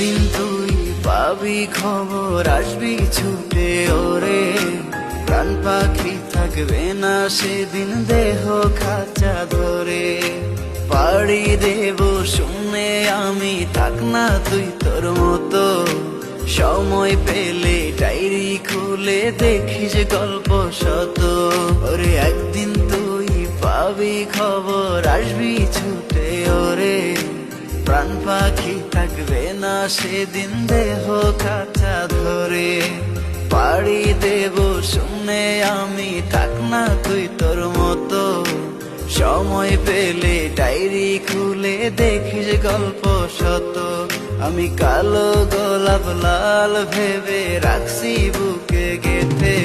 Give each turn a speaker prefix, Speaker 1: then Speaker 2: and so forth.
Speaker 1: একদিন তুই পাবি খবর, আসবি ছুটে ওরে। প্রাণ পাখি থাকবে না সেদিন দেহ খাঁচা ধরে। পাড়ি দেব শুনে আমি, থাক না তুই তোর মতো। সময় পেলে ডায়েরি খুলে দেখিস গল্প শত। ওরে একদিন তুই পাবি খবর, আসবি ছুটে ওরে। প্রাণ পাখি থাকবে না সেদিন দেহ খাঁচা ধরে। পাড়ি দেব শুনে আমি, থাক না তুই তোর মতো। সময় পেলে ডায়েরি খুলে দেখিস গল্প শত। আমি কালো গোলাপ লাল ভেবে রাখছি বুকে গেঁথে।